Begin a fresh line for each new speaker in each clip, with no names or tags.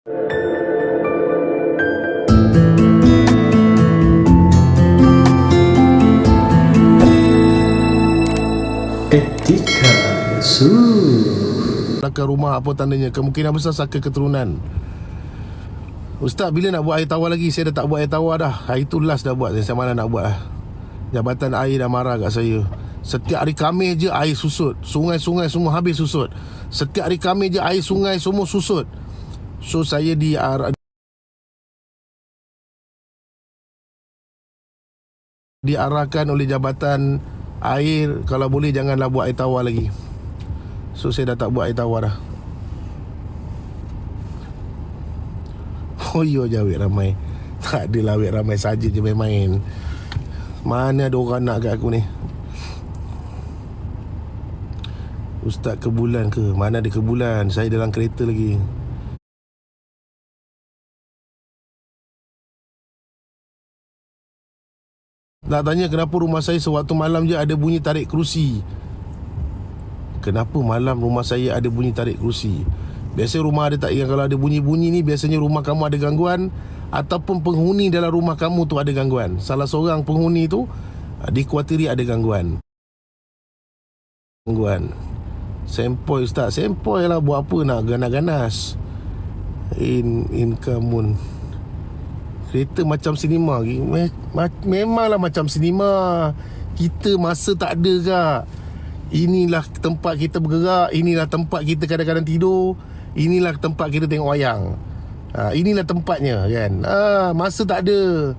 Etika
Belakang rumah apa tandanya? Kemungkinan besar saka keturunan. Ustaz, bila nak buat air tawar lagi? Saya dah tak buat air tawar dah. Hari tu last dah buat. Saya mana nak buat lah. Jabatan air dah marah kat saya. Setiap hari Khamis je air susut. Sungai-sungai semua habis susut. Setiap hari Khamis je air sungai semua susut. So saya diarahkan oleh jabatan air, kalau boleh janganlah buat air tawar lagi. So saya dah tak buat air tawar dah. Oh yo je awet ramai. Tak adalah awet ramai saja je main-main. Mana ada orang nak kat aku ni? Ustaz ke bulan ke? Mana ada ke bulan? Saya dalam kereta lagi. Nak tanya kenapa rumah saya sewaktu malam je ada bunyi tarik kerusi. Kenapa malam rumah saya ada bunyi tarik kerusi? Biasa rumah ada tak, yang kalau ada bunyi-bunyi ni biasanya rumah kamu ada gangguan ataupun penghuni dalam rumah kamu tu ada gangguan. Salah seorang penghuni tu dikuatiri ada gangguan. Sempoi Ustaz, sempoi lah, buat apa nak ganas-ganas. Inkamun. Kereta macam sinema. Memanglah macam sinema. Kita masa tak ada kak. Inilah tempat kita bergerak. Inilah tempat kita kadang-kadang tidur. Inilah tempat kita tengok wayang. Inilah tempatnya kan. Masa tak ada.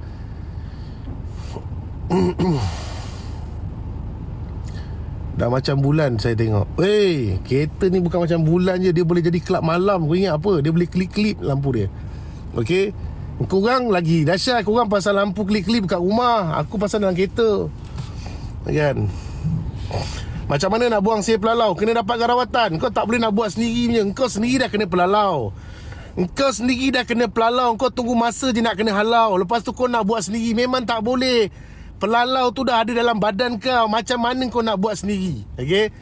Dah macam bulan saya tengok. Kereta ni bukan macam bulan je. Dia boleh jadi kelab malam. Kau ingat apa? Dia boleh klip-klip lampu dia. Okey. Korang lagi dahsyat. Korang pasal lampu klip-klip kat rumah. Aku pasal dalam kereta. Kan. Macam mana nak buang sihir pelalau? Kena dapat rawatan. Kau tak boleh nak buat sendiri punya. Kau sendiri dah kena pelalau. Kau sendiri dah kena pelalau. Kau tunggu masa je nak kena halau. Lepas tu kau nak buat sendiri. Memang tak boleh. Pelalau tu dah ada dalam badan kau. Macam mana kau nak buat sendiri? Okay?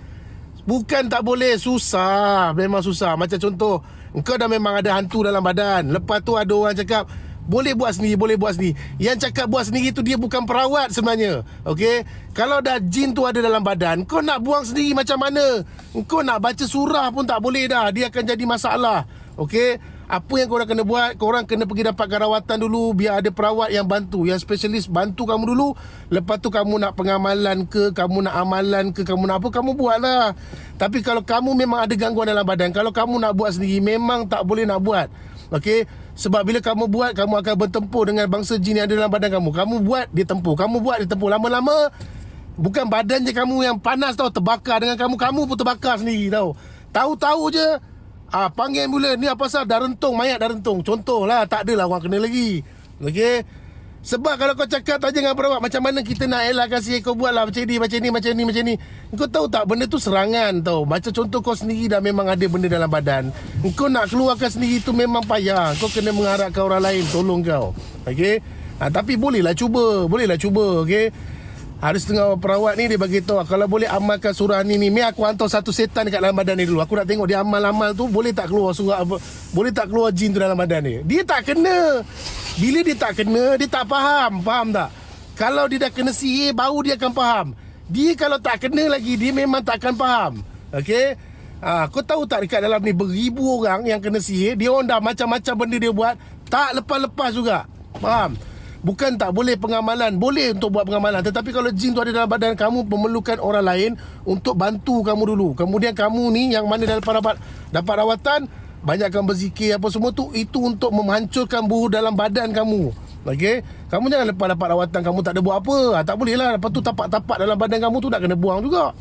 Bukan tak boleh. Susah. Memang susah. Macam contoh, kau dah memang ada hantu dalam badan. Lepas tu ada orang cakap boleh buat sendiri, boleh buat sendiri. Yang cakap buat sendiri tu dia bukan perawat sebenarnya. Okey? Kalau dah jin tu ada dalam badan, kau nak buang sendiri macam mana? Kau nak baca surah pun tak boleh dah. Dia akan jadi masalah. Okey? Apa yang korang kena buat? Korang kena pergi dapatkan rawatan dulu. Biar ada perawat yang bantu, yang spesialis bantu kamu dulu. Lepas tu kamu nak pengamalan ke, kamu nak amalan ke, kamu nak apa, kamu buatlah. Tapi kalau kamu memang ada gangguan dalam badan, kalau kamu nak buat sendiri, memang tak boleh nak buat. Okey? Sebab bila kamu buat, kamu akan bertempur dengan bangsa jin yang ada dalam badan kamu. Kamu buat, dia tempur. Kamu buat, dia tempur. Lama-lama, bukan badan je kamu yang panas tau, terbakar dengan kamu. Kamu pun terbakar sendiri tau. Tahu-tahu je, panggil ambulans. Ni apa pasal? Dah rentung, mayat dah rentung. Contohlah, tak adalah orang kena lagi. Okey? Sebab kalau kau cakap tak jangan perawat, macam mana kita nak elakkan sihir? Kau buatlah macam ni, macam ni, macam ni, macam ni. Kau tahu tak, benda tu serangan tau. Macam contoh kau sendiri dah memang ada benda dalam badan. Kau nak keluarkan sendiri tu memang payah. Kau kena mengharapkan orang lain tolong kau. Okey? Tapi bolehlah cuba. Okey? Ada setengah perawat ni dia bagi tahu, kalau boleh amalkan surah ni. Ni aku hantar satu setan dekat dalam badan ni dulu. Aku nak tengok dia amal-amal tu boleh tak keluar surah apa, boleh tak keluar jin tu dalam badan dia. Dia tak kena. Bila dia tak kena, dia tak faham. Faham tak? Kalau dia dah kena sihir, baru dia akan faham. Dia kalau tak kena lagi, dia memang tak akan faham. Okey? Kau tahu tak dekat dalam ni beribu orang yang kena sihir. Dia orang dah macam-macam benda dia buat, tak lepas-lepas juga. Faham? Bukan tak boleh pengamalan. Boleh untuk buat pengamalan. Tetapi kalau jin tu ada dalam badan kamu, memerlukan orang lain untuk bantu kamu dulu. Kemudian kamu ni yang mana dapat rawatan, banyakkan berzikir apa semua tu, itu untuk menghancurkan buruh dalam badan kamu. Okey? Kamu jangan lepas dapat rawatan kamu tak ada buat apa. Tak boleh lah. Lepas tu tapak-tapak dalam badan kamu tu nak kena buang juga.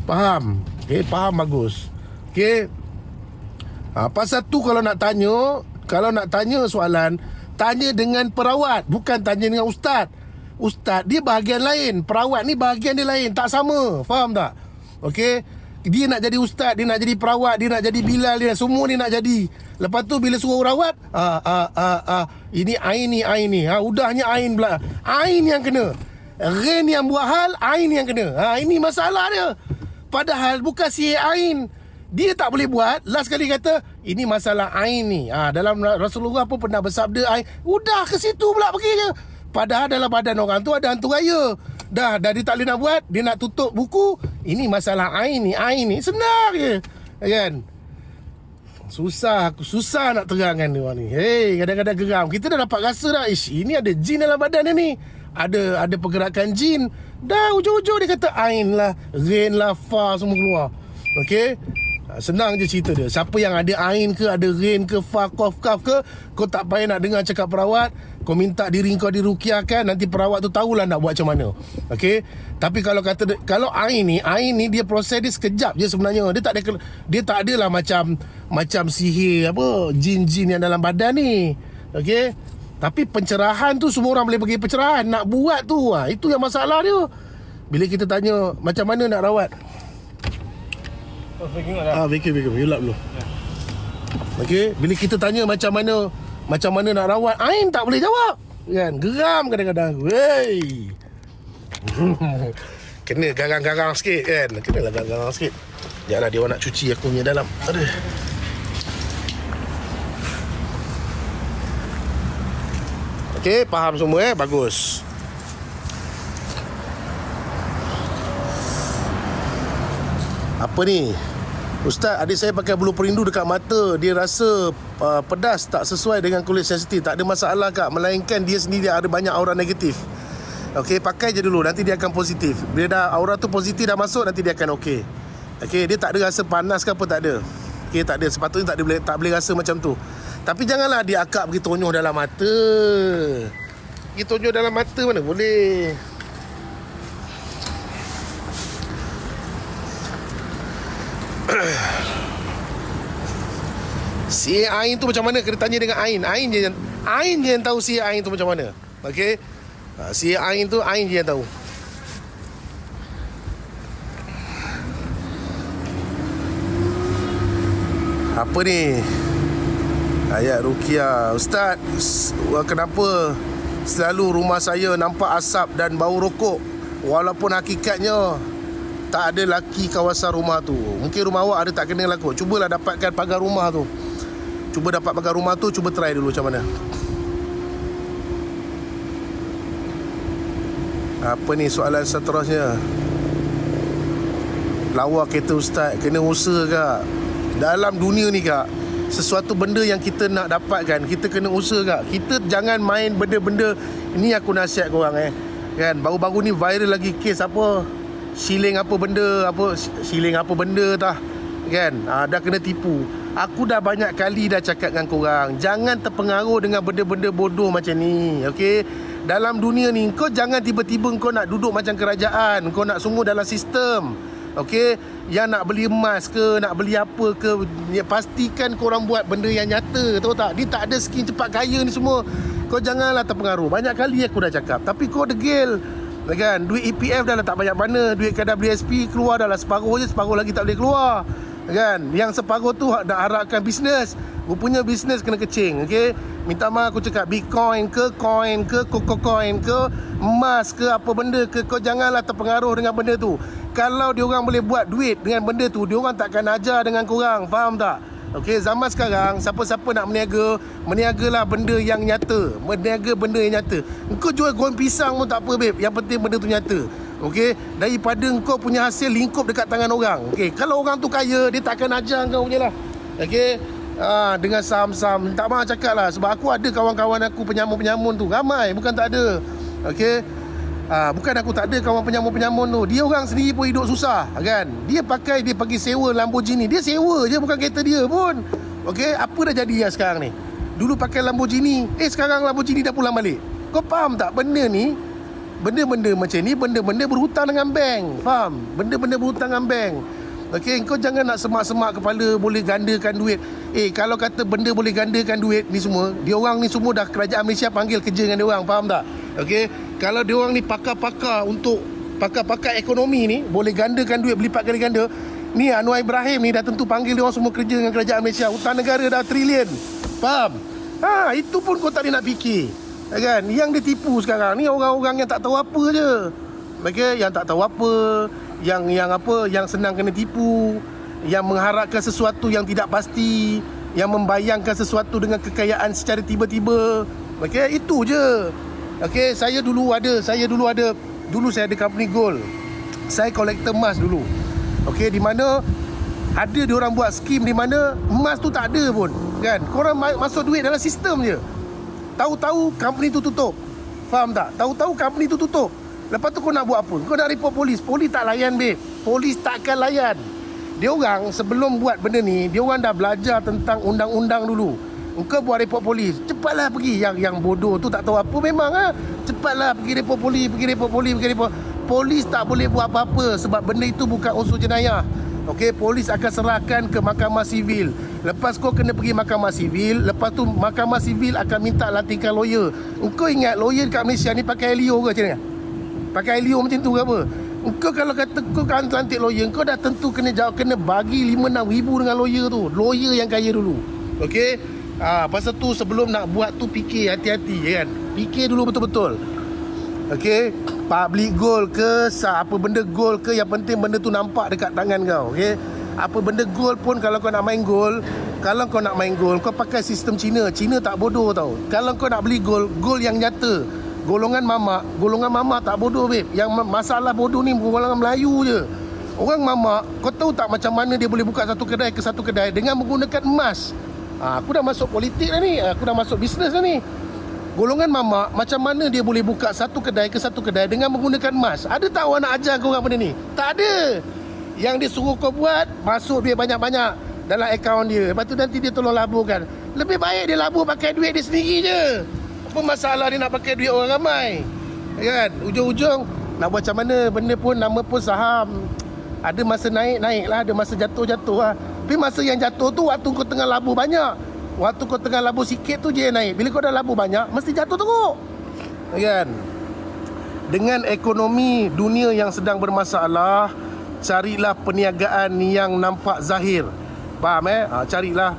Faham? Okey, faham, bagus. Okey. Pasal tu kalau nak tanya soalan, tanya dengan perawat, bukan tanya dengan ustaz. Ustaz dia bahagian lain, perawat ni bahagian dia lain, tak sama. Faham tak? Okey? Dia nak jadi ustaz, dia nak jadi perawat, dia nak jadi bilal, dia semua dia nak jadi. Lepas tu bila suruh rawat, ini ain ni. Udahnya ain pula. Ain yang kena. Rain yang buat hal, ain yang kena. Ini masalah dia. Padahal bukan sihir ain. Dia tak boleh buat. Last kali kata ini masalah ain ni. Dalam Rasulullah pun pernah bersabda ain. Udah ke situ pula pergi je. Padahal dalam badan orang tu ada hantu raya. Dah dia tak boleh nak buat. Dia nak tutup buku. Ini masalah ain ni. Ain ni senang je. Kan? Susah nak terangkan dia orang ni. Hey, kadang-kadang geram. Kita dah dapat rasa dah, ini ada jin dalam badan dia ni. Ada pergerakan jin. Dah ujung-ujung dia kata ain lah, rain lah, fa semua keluar. Okey? Senang je cerita dia. Siapa yang ada ain ke, ada rain ke, fa, qaf, kaf ke, kau tak payah nak dengar cakap perawat. Kau minta diri kau dirukiahkan, nanti perawat tu tahulah nak buat macam mana. Okey? Tapi kalau ain ni dia proses dia sekejap je sebenarnya. Dia tak adalah macam sihir apa, jin-jin yang dalam badan ni. Okey? Tapi pencerahan tu semua orang boleh bagi pencerahan. Nak buat tu, itu yang masalah dia. Bila kita tanya macam mana nak rawat, vacuum. You lap dulu. Okey, bila kita tanya macam mana nak rawat, Ain tak boleh jawab. Kan? Geram kadang-kadang. Wey. Kena garang-garang sikit kan. Kenalah garang-garang sikit. Janganlah dia orang nak cuci aku punya dalam. Aduh. Okey, faham semua bagus. Apa ni? Ustaz, adik saya pakai bulu perindu dekat mata. Dia rasa pedas, tak sesuai dengan kulit sensitif. Tak ada masalah kak, melainkan dia sendiri ada banyak aura negatif. Okey, pakai je dulu, nanti dia akan positif. Bila dah aura tu positif dah masuk, nanti dia akan okey. Okey, dia tak ada rasa panas ke apa, tak ada. Okey, tak ada. Sepatutnya tak boleh rasa macam tu. Tapi janganlah dia akak pergi tonyoh dalam mata. Pergi tonyoh dalam mata mana boleh. Si Ain tu macam mana, kena tanya dengan Ain. Ain je yang tahu si Ain tu macam mana. Okey. Si Ain tu Ain je yang tahu. Apa ni? Ayat Ruqyah. Ustaz, kenapa selalu rumah saya nampak asap dan bau rokok, walaupun hakikatnya tak ada laki kawasan rumah tu? Mungkin rumah awak ada tak kena lah kot. Cubalah dapatkan pagar rumah tu. Cuba dapat pagar rumah tu, cuba try dulu macam mana. Apa ni soalan seterusnya? Lawa kereta ustaz, kena usaha kak. Dalam dunia ni kak, sesuatu benda yang kita nak dapatkan, kita kena usaha kak. Kita jangan main benda-benda. Ini aku nasihat korang kan, baru-baru ni viral lagi kes apa, siling apa benda tah kan, dah kena tipu. Aku dah banyak kali dah cakap dengan korang, jangan terpengaruh dengan benda-benda bodoh macam ni. Okey, dalam dunia ni kau jangan tiba-tiba kau nak duduk macam kerajaan, kau nak semua dalam sistem. Okey, yang nak beli emas ke, nak beli apa ke, ya, pastikan korang buat benda yang nyata, tahu tak? Dia tak ada skin cepat kaya ni semua. Kau janganlah terpengaruh. Banyak kali aku dah cakap, tapi kau degil kan. Duit EPF dah lah tak banyak mana, duit KWSP keluar dah lah separuh je, separuh lagi tak boleh keluar kan. Yang separuh tu dah harapkan bisnes, rupanya bisnes kena kecing. Okey, minta maaf aku cakap, Bitcoin ke, coin ke, Coin ke, emas ke, apa benda ke, kau janganlah terpengaruh dengan benda tu. Kalau diorang boleh buat duit dengan benda tu, diorang takkan ajar dengan korang, faham tak? Okey, zaman sekarang siapa-siapa nak meniagalah benda yang nyata, meniaga benda yang nyata. Engkau jual goreng pisang pun tak apa babe, yang penting benda tu nyata. Okey, daripada engkau punya hasil lingkup dekat tangan orang. Okey, kalau orang tu kaya, dia takkan ajar kau je lah. Okey, dengan saham-saham. Tak maaf cakap lah, sebab aku ada kawan-kawan aku penyamun-penyamun tu, ramai, bukan tak ada. Okey, bukan aku tak ada kawan penyamun-penyamun tu. Dia orang sendiri pun hidup susah kan. Dia pergi sewa Lamborghini. Dia sewa je, bukan kereta dia pun. Okey, apa dah jadi ya sekarang ni? Dulu pakai Lamborghini, sekarang Lamborghini dah pulang balik. Kau faham tak? Benda-benda macam ni, benda-benda berhutang dengan bank. Faham? Benda-benda berhutang dengan bank. Okey, kau jangan nak semak-semak kepala boleh gandakan duit. Kalau kata benda boleh gandakan duit ni semua, diorang ni semua dah kerajaan Malaysia panggil kerja dengan diorang, faham tak? Okey, kalau diorang ni pakar-pakar untuk pakar-pakar ekonomi ni, boleh gandakan duit berlipat kali ganda. Ni Anwar Ibrahim ni dah tentu panggil diorang semua kerja dengan kerajaan Malaysia. Hutang negara dah trilion. Faham? Itu pun kau tak ada nak fikir. Kan? Yang ditipu sekarang ni orang-orang yang tak tahu apa je. Okey, yang tak tahu apa, yang senang kena tipu. yang mengharapkan sesuatu yang tidak pasti, yang membayangkan sesuatu dengan kekayaan secara tiba-tiba. Okey, itu je. Okey, saya dulu ada company gold. Saya kolektor emas dulu. Okey, di mana ada diorang buat skim di mana emas tu tak ada pun, kan? Korang masuk duit dalam sistem je. Tahu-tahu company tu tutup. Faham tak? Tahu-tahu company tu tutup. Lepas tu kau nak buat apa? Kau nak report polis. Polis tak layan, babe. Polis takkan layan. Dia orang sebelum buat benda ni, dia orang dah belajar tentang undang-undang dulu. Engkau buat report polis, cepatlah pergi. Yang bodoh tu tak tahu apa memang cepatlah pergi report polis, Polis tak boleh buat apa-apa sebab benda itu bukan unsur jenayah. Okey, polis akan serahkan ke mahkamah sivil. Lepas kau kena pergi mahkamah sivil, lepas tu mahkamah sivil akan minta lantikan lawyer. Engkau ingat lawyer kat Malaysia ni pakai Helio ke macam ni? Pakai Helio macam tu ke apa? Engkau kalau kata kau kan lantik lawyer, kau dah tentu kena bagi 5-6 ribu dengan lawyer tu. Lawyer yang kaya dulu. Okey? Pasal tu sebelum nak buat tu fikir hati-hati, kan? Fikir dulu betul-betul. Okey? Public gold ke, apa benda gold ke, yang penting benda tu nampak dekat tangan kau. Okey? Apa benda gold pun, kalau kau nak main gold, kau pakai sistem Cina. Cina tak bodoh tau. Kalau kau nak beli gold yang nyata, golongan mamak tak bodoh, babe. Yang masalah bodoh ni golongan Melayu je. Orang mamak, kau tahu tak macam mana dia boleh buka satu kedai ke satu kedai dengan menggunakan emas. Aku dah masuk politik dah ni, aku dah masuk bisnes dah ni. Golongan mamak, macam mana dia boleh buka satu kedai ke satu kedai dengan menggunakan emas? Ada tak awak nak ajar kau orang benda ni? Tak ada. Yang dia suruh kau buat, masuk duit banyak-banyak dalam akaun dia. Lepas tu nanti dia tolong laburkan. Lebih baik dia labur pakai duit dia sendiri je. Apa masalah dia nak pakai duit orang ramai? Kan? Ujung-ujung nak buat macam mana? Benda pun, nama pun saham. Ada masa naik lah, ada masa jatuh lah. Tapi masa yang jatuh tu waktu kau tengah labur banyak. Waktu kau tengah labur sikit tu je yang naik. Bila kau dah labur banyak, mesti jatuh teruk. Kan? Dengan ekonomi dunia yang sedang bermasalah, carilah perniagaan yang nampak zahir. Faham carilah.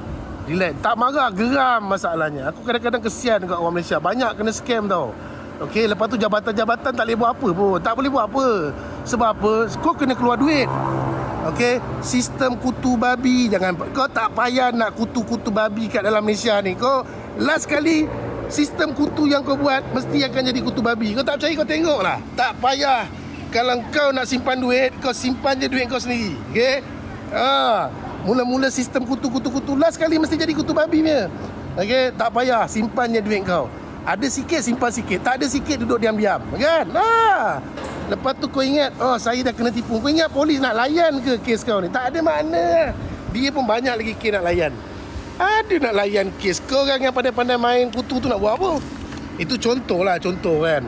Relax. Tak marah, geram masalahnya. Aku kadang-kadang kesian dekat orang Malaysia. Banyak kena scam tau. Okey, lepas tu jabatan-jabatan tak boleh buat apa pun. Tak boleh buat apa. Sebab apa? Kau kena keluar duit. Okey, sistem kutu babi. Kau tak payah nak kutu-kutu babi kat dalam Malaysia ni. Kau last kali sistem kutu yang kau buat mesti akan jadi kutu babi. Kau tak percaya, kau tengoklah. Tak payah. Kalau kau nak simpan duit, kau simpan je duit kau sendiri. Okey? Mula-mula sistem kutu-kutu last kali mesti jadi kutu babi punya. Okey, tak payah, simpan je duit kau. Ada sikit simpan sikit, tak ada sikit duduk diam-diam, kan? Lepas tu kau ingat, saya dah kena tipu. Kau ingat polis nak layan ke kes kau ni? Tak ada makna. Dia pun banyak lagi kes nak layan. Ada nak layan kes. Kau orang yang pandai-pandai main kutu tu nak buat apa? Itu contoh kan.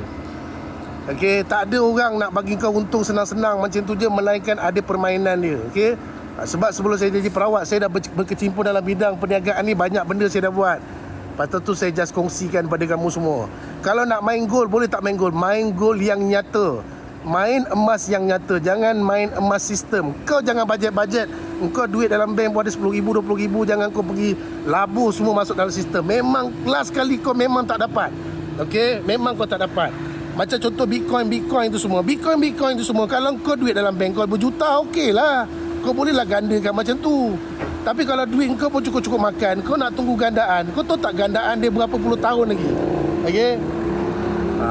Okey, tak ada orang nak bagi kau untung senang-senang macam tu je, melainkan ada permainan dia. Okey? Sebab sebelum saya jadi perawat, saya dah berkecimpung dalam bidang perniagaan ni. Banyak benda saya dah buat. Lepas tu saya just kongsikan pada kamu semua. Kalau nak main gold, boleh tak main gold? Main gold yang nyata. Main emas yang nyata. Jangan main emas sistem. Kau jangan bajet-bajet. Kau duit dalam bank pun ada RM10,000, RM20,000. Jangan kau pergi labur semua masuk dalam sistem. Memang last kali kau memang tak dapat. Okey? Memang kau tak dapat. Macam contoh Bitcoin tu semua. Bitcoin tu semua. Kalau kau duit dalam bank kau berjuta, okey lah. Kau bolehlah gandakan macam tu. Tapi kalau duit kau pun cukup-cukup makan, kau nak tunggu gandaan. Kau tahu tak gandaan dia berapa puluh tahun lagi? Okey?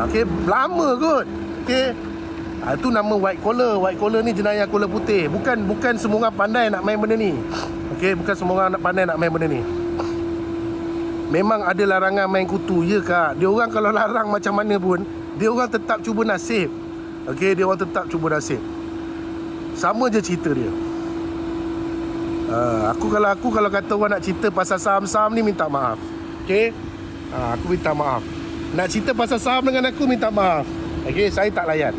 Okey, lama kot. Okey? Itu nama white collar. White collar ni jenayah collar putih. Bukan semua orang pandai nak main benda ni. Okey, bukan semua orang pandai nak main benda ni. Memang ada larangan main kutu, ya kak. Dia orang kalau larang macam mana pun, dia orang tetap cuba nasib. Okey, dia orang tetap cuba nasib. Sama je cerita dia. Aku kalau kata orang nak cerita pasal saham-saham ni, minta maaf. Okey? Aku minta maaf. Nak cerita pasal saham dengan aku, minta maaf. Okey, saya tak layan.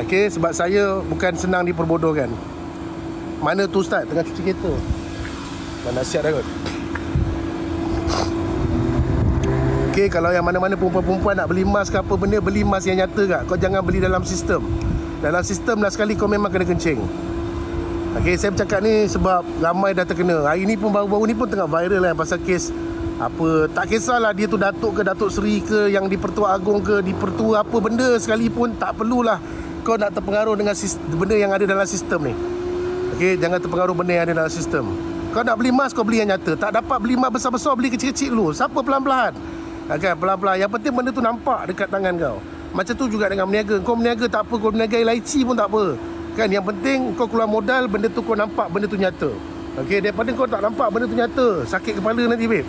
Okey, sebab saya bukan senang diperbodohkan. Mana tu ustaz? Tengah cuci kereta. Dah nasihat dah kot. Okey, kalau yang mana-mana perempuan-perempuan nak beli emas ke apa benda, beli emas yang nyata kak. Kau jangan beli dalam sistem. Dalam sistem lah sekali kau memang kena kencing. Okey, saya bercakap ni sebab ramai dah terkena. Hari ni pun baru-baru ni pun tengah viral lah pasal kes apa, tak kisahlah dia tu Datuk ke Datuk Seri ke, yang di Pertua Agong ke, di Pertua apa benda sekalipun, tak perlulah kau nak terpengaruh dengan benda yang ada dalam sistem ni. Okey, jangan terpengaruh benda yang ada dalam sistem. Kau nak beli emas, kau beli yang nyata. Tak dapat beli emas besar-besar, beli kecil-kecil dulu. Siapa pelan-pelan? Kan, pelan-pelan. Yang penting benda tu nampak dekat tangan kau. Macam tu juga dengan berniaga. Kau berniaga tak apa, kau berniaga laici pun tak apa. Kan, yang penting kau keluar modal, benda tu kau nampak, benda tu nyata. Okey, daripada kau tak nampak benda tu nyata, sakit kepala nanti, babe.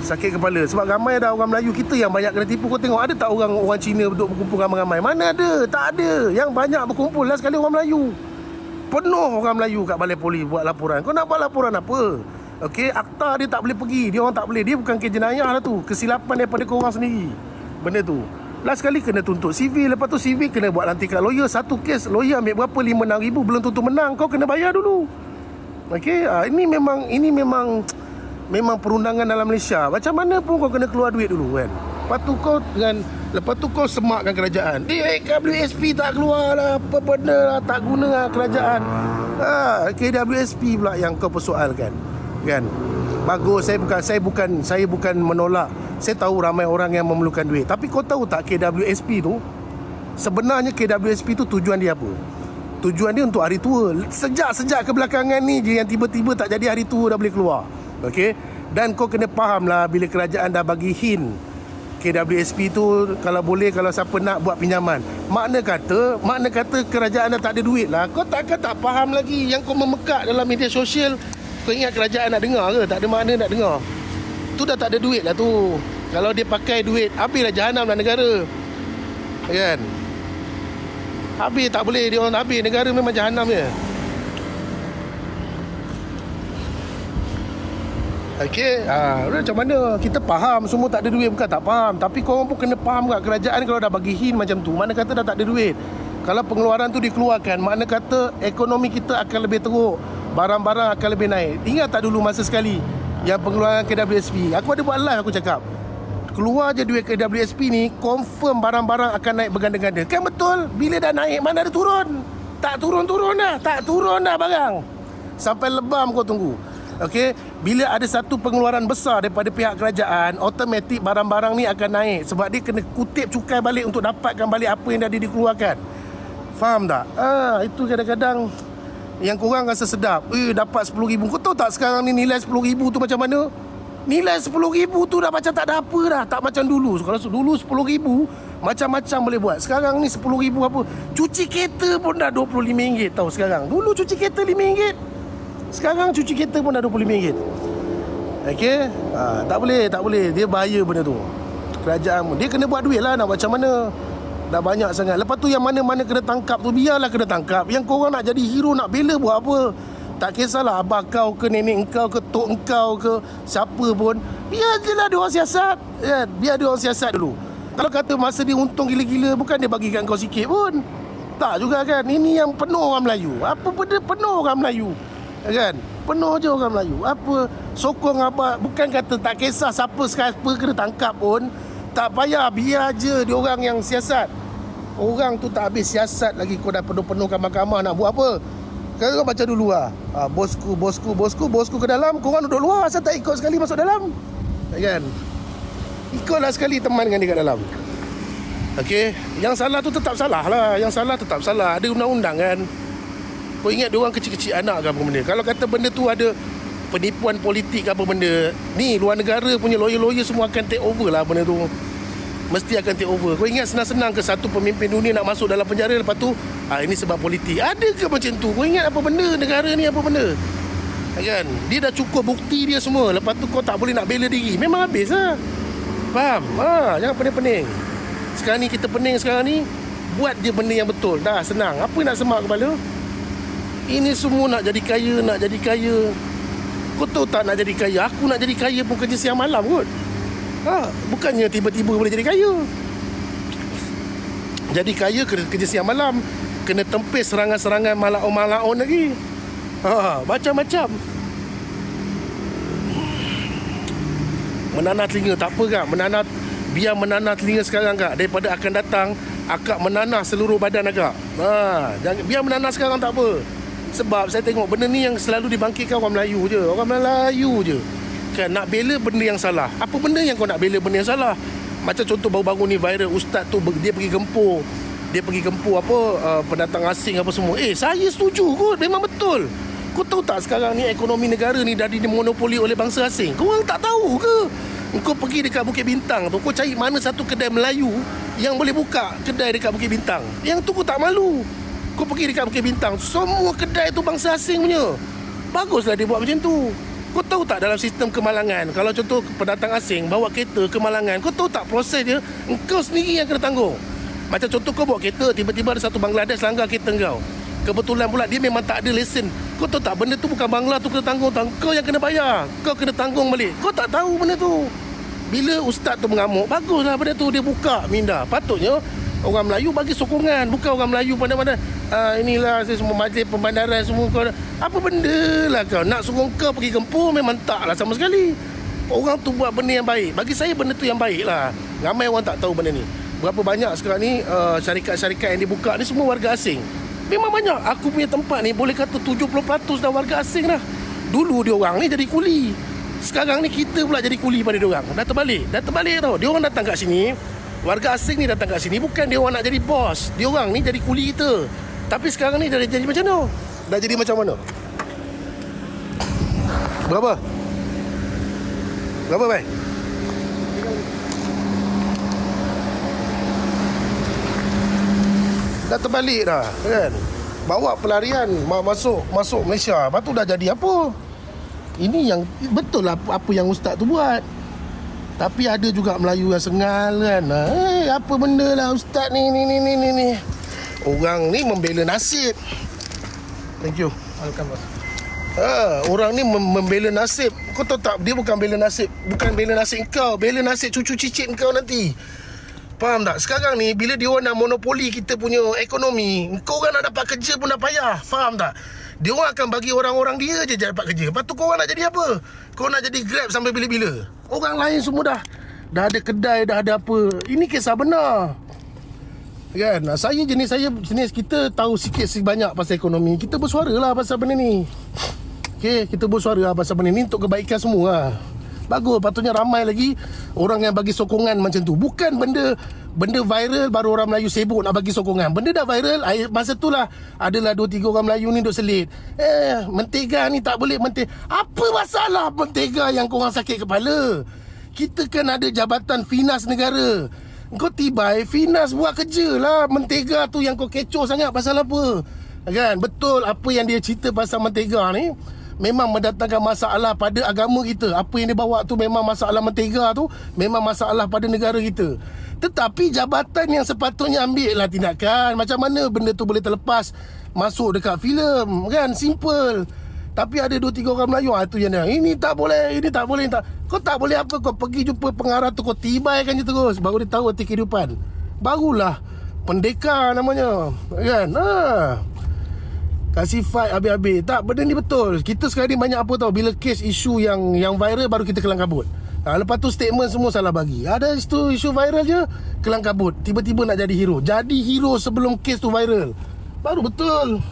Sakit kepala. Sebab ramai dah orang Melayu kita yang banyak kena tipu. Kau tengok ada tak orang Cina duduk berkumpul ramai-ramai? Mana ada? Tak ada. Yang banyak berkumpul lah sekali orang Melayu. Penuh orang Melayu kat balai polis buat laporan. Kau nak buat laporan apa? Okey, akta dia tak boleh pergi. Dia orang tak boleh. Dia bukan kes jenayah lah tu. Kesilapan daripada korang sendiri. Benda tu. Last kali kena tuntut CV. Lepas tu CV kena buat lantikan lawyer. Satu kes lawyer ambil berapa? 5-6 ribu. Belum tentu menang. Kau kena bayar dulu. Okey, ini memang perundangan dalam Malaysia. Macam mana pun kau kena keluar duit dulu kan. Lepas tu kau semakkan kerajaan. KWSP tak keluar lah, apa benda lah, tak guna lah kerajaan. KWSP pula yang kau persoalkan. Kan? Bagus, saya bukan menolak. Saya tahu ramai orang yang memerlukan duit. Tapi kau tahu tak KWSP tu, sebenarnya KWSP tu tujuan dia apa? Tujuan dia untuk hari tua. Sejak kebelakangan ni je yang tiba-tiba tak jadi hari tua dah boleh keluar. Okey, dan kau kena faham lah, bila kerajaan dah bagi hint KWSP tu kalau boleh, kalau siapa nak buat pinjaman, makna kata kerajaan dah tak ada duit lah. Kau takkan tak faham lagi. Yang kau memekak dalam media sosial, kau ingat kerajaan nak dengar ke? Tak ada makna nak dengar. Tu dah tak ada duit lah tu. Kalau dia pakai duit, habislah jahanam lah negara. Kan? Habis tak boleh, dia orang habis. Negara memang jahanam je. Okey, macam mana? Kita faham semua tak ada duit, bukan tak faham. Tapi korang pun kena faham kat kerajaan kalau dah bagi hint macam tu. Mana kata dah tak ada duit. Kalau pengeluaran tu dikeluarkan, makna kata ekonomi kita akan lebih teruk. Barang-barang akan lebih naik. Ingat tak dulu masa sekali yang pengeluaran KWSP? Aku ada buat live, aku cakap keluar je duit KWSP ni, confirm barang-barang akan naik berganda-ganda. Kan betul? Bila dah naik, mana ada turun? Tak turun-turun dah. Tak turun dah barang. Sampai lebam kau tunggu. Okey, bila ada satu pengeluaran besar daripada pihak kerajaan, automatik barang-barang ni akan naik. Sebab dia kena kutip cukai balik untuk dapatkan balik apa yang dah dikeluarkan. Faham tak? Itu kadang-kadang yang korang rasa sedap. Dapat RM10,000. Kau tahu tak sekarang ni nilai RM10,000 tu macam mana? Nilai RM10,000 tu dah macam tak ada apa dah. Tak macam dulu. Kalau dulu RM10,000 macam-macam boleh buat. Sekarang ni RM10,000 apa? Cuci kereta pun dah RM25 tahu sekarang. Dulu cuci kereta RM5. Sekarang cuci kereta pun dah RM25. Okey? Tak boleh. Dia bahaya benda tu. Kerajaan dia kena buat duit lah, nak macam mana. Dah banyak sangat. Lepas tu yang mana-mana kena tangkap tu, biarlah kena tangkap. Yang korang nak jadi hero, nak bela buat apa? Tak kisahlah abah kau ke, nenek engkau ke, tok engkau ke, siapa pun. Biar je lah dia orang siasat. Biar dia orang siasat dulu. Kalau kata masa dia untung gila-gila, bukan dia bagikan kau sikit pun. Tak juga kan. Ini yang penuh orang Melayu. Apa benda penuh orang Melayu, kan? Penuh je orang Melayu. Apa sokong abah. Bukan kata tak kisah siapa kena tangkap pun. Tak payah, biar je dia orang yang siasat. Orang tu tak habis siasat lagi, kau dah penuh-penuhkan mahkamah nak buat apa? Kau baca dulu lah. Bosku ke dalam, korang duduk luar. Asal tak ikut sekali masuk dalam? Kan? Ikutlah sekali teman dengan dia kat dalam. Okey, yang salah tu tetap salah lah. Yang salah tetap salah. Ada undang-undang kan. Kau ingat dia orang kecil-kecil anak ke apa benda? Kalau kata benda tu ada penipuan politik ke apa benda, ni luar negara punya lawyer-lawyer semua akan take over lah benda tu. Mesti akan take over. Kau ingat senang-senang ke satu pemimpin dunia nak masuk dalam penjara, lepas tu ini sebab politik? Ada ke macam tu? Kau ingat apa benda? Negara ni apa benda? Kan? Dia dah cukup bukti dia semua. Lepas tu kau tak boleh nak bela diri. Memang habis lah. Faham? Jangan pening-pening. Sekarang ni kita pening sekarang ni. Buat dia benda yang betul. Dah senang. Apa nak semak kepala? Ini semua nak jadi kaya. Kau tahu tak nak jadi kaya? Aku nak jadi kaya pun kerja siang malam kot. Bukannya tiba-tiba boleh jadi kaya. Jadi kaya kena kerja siang malam, kena tempis serangan-serangan malaon-malaon lagi. Macam-macam. Menanah telinga tak apa kak. Biar menanah telinga sekarang kak. Daripada akan datang akak menanah seluruh badan akak. Biar menanah sekarang tak apa. Sebab saya tengok benda ni yang selalu dibangkitkan orang Melayu je. Orang Melayu je. Kan nak bela benda yang salah. Apa benda yang kau nak bela benda yang salah? Macam contoh baru-baru ni viral ustaz tu dia pergi gempur dia pergi gempur pendatang asing apa semua. Saya setuju kot, memang betul. Kau tahu tak sekarang ni ekonomi negara ni dah dimonopoli oleh bangsa asing? Kau orang tak tahu ke? Kau pergi dekat Bukit Bintang tu, kau cari mana satu kedai Melayu yang boleh buka kedai dekat Bukit Bintang. Yang tu kau tak malu. Kau pergi dekat Bukit Bintang, semua kedai tu bangsa asing punya. Baguslah dia buat macam tu. Kau tahu tak dalam sistem kemalangan, kalau contoh pendatang asing bawa kereta ke Malangan, kau tahu tak proses dia? Engkau sendiri yang kena tanggung. Macam contoh kau bawa kereta, tiba-tiba ada satu Bangladesh langgar kereta kau. Kebetulan pula dia memang tak ada lesen. Kau tahu tak, benda tu bukan Bangla tu kena tanggung. Kau yang kena bayar. Kau kena tanggung balik. Kau tak tahu benda tu. Bila ustaz tu mengamuk, baguslah benda tu dia buka minda. Patutnya orang Melayu bagi sokongan. Bukan orang Melayu pandai-pandai, inilah saya semua majlis pembandaran semua kau. Apa benda lah kau. Nak suruh kau pergi gempur memang tak lah sama sekali. Orang tu buat benda yang baik. Bagi saya benda tu yang baik lah. Ramai orang tak tahu benda ni. Berapa banyak sekarang ni syarikat-syarikat yang dibuka ni semua warga asing. Memang banyak. Aku punya tempat ni boleh kata 70% dah warga asing dah. Dulu dia orang ni jadi kuli. Sekarang ni kita pula jadi kuli pada dia orang. Dah terbalik tau. Dia orang datang kat sini, warga asing ni datang kat sini bukan dia orang nak jadi bos. Dia orang ni jadi kuli kita. Tapi sekarang ni dah jadi macam mana? Dah jadi macam mana? Berapa? Berapa, bhai? Dah terbalik dah, kan? Bawa pelarian masuk Malaysia. Lepas tu dah jadi apa? Ini yang betul lah apa yang ustaz tu buat. Tapi ada juga Melayu yang sengal kan. Apa benda lah ustaz ni. Orang ni membela nasib. Thank you.
Welcome, bos.
Orang ni membela nasib. Kau tahu tak, dia bukan bela nasib. Bukan bela nasib kau, bela nasib cucu cicit kau nanti. Faham tak? Sekarang ni bila dia orang nak monopoli kita punya ekonomi, kau orang nak dapat kerja pun dah payah. Faham tak? Dia orang akan bagi orang-orang dia je dapat kerja. Lepas tu kau orang nak jadi apa? Kau nak jadi Grab sampai bila-bila? Orang lain semua dah ada kedai, dah ada apa. Ini kisah benar. Kan? Saya jenis kita tahu sikit sebanyak pasal ekonomi. Kita bersuara lah pasal benda ni. Okay, kita bersuara lah pasal benda ni untuk kebaikan semua lah. Bagus, patutnya ramai lagi orang yang bagi sokongan macam tu. Bukan benda viral baru orang Melayu sibuk nak bagi sokongan. Benda dah viral, masa tu lah adalah 2-3 orang Melayu ni duk selit. Mentega ni tak boleh Apa masalah mentega yang korang sakit kepala? Kita kan ada jabatan Finas negara. Kau tibai Finas buat kerja lah. Mentega tu yang kau kecoh sangat pasal apa? Kan? Betul apa yang dia cerita pasal mentega ni memang mendatangkan masalah pada agama kita. Apa yang dia bawa tu memang masalah mentega tu, memang masalah pada negara kita. Tetapi jabatan yang sepatutnya ambil lah tindakan. Macam mana benda tu boleh terlepas masuk dekat filem, kan? Simple. Tapi ada 2-3 orang Melayu tu yang dia, ini tak boleh, ini tak boleh, tak. Kau tak boleh apa? Kau pergi jumpa pengarah tu, kau tibaikan je terus, baru dia tahu arti kehidupan. Barulah pendekar namanya, kan? Kasih fight habis-habis. Tak, benda ni betul. Kita sekarang ni banyak apa tahu, bila kes isu yang viral baru kita kelang kabut. Lepas tu statement semua salah bagi. Ada isu viral je, kelang kabut. Tiba-tiba nak jadi hero. Jadi hero sebelum kes tu viral, baru betul.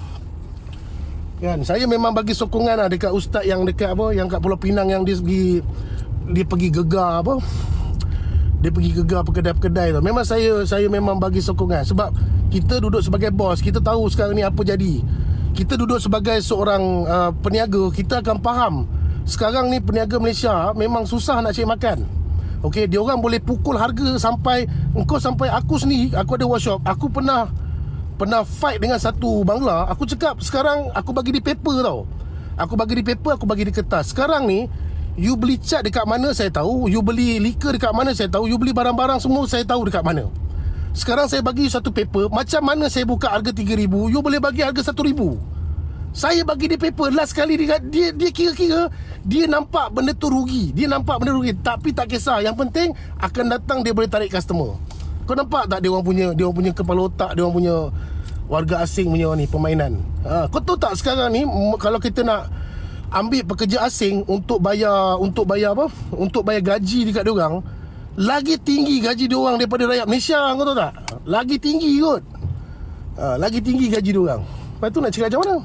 Kan, saya memang bagi sokongan lah dekat ustaz yang dekat yang kat Pulau Pinang, yang dia pergi gegar dia pergi gegar kedai-kedai tu. Memang saya memang bagi sokongan. Sebab kita duduk sebagai bos, kita tahu sekarang ni apa jadi. Kita duduk sebagai seorang peniaga, kita akan faham. Sekarang ni peniaga Malaysia memang susah nak cari makan. Okey, dia orang boleh pukul harga sampai aku sendiri, aku ada workshop, aku pernah fight dengan satu Bangla. Aku cakap sekarang aku bagi di paper tau. Aku bagi di paper, aku bagi di kertas. Sekarang ni you beli cat dekat mana saya tahu, you beli liquor dekat mana saya tahu, you beli barang-barang semua saya tahu dekat mana. Sekarang saya bagi satu paper, macam mana saya buka harga 3,000, you boleh bagi harga 1,000. Saya bagi dia paper. Last kali dia kira-kira, dia nampak benda tu rugi. Tapi tak kisah. Yang penting akan datang, dia boleh tarik customer. Kau nampak tak dia orang punya kepala otak, dia orang punya warga asing punya ni permainan. Kau tahu tak sekarang ni kalau kita nak ambil pekerja asing untuk bayar gaji dekat dia orang, lagi tinggi gaji dia orang daripada rakyat Malaysia. Kau tahu tak? Lagi tinggi kot. Lagi tinggi gaji dia orang. Lepas tu nak cakap macam mana?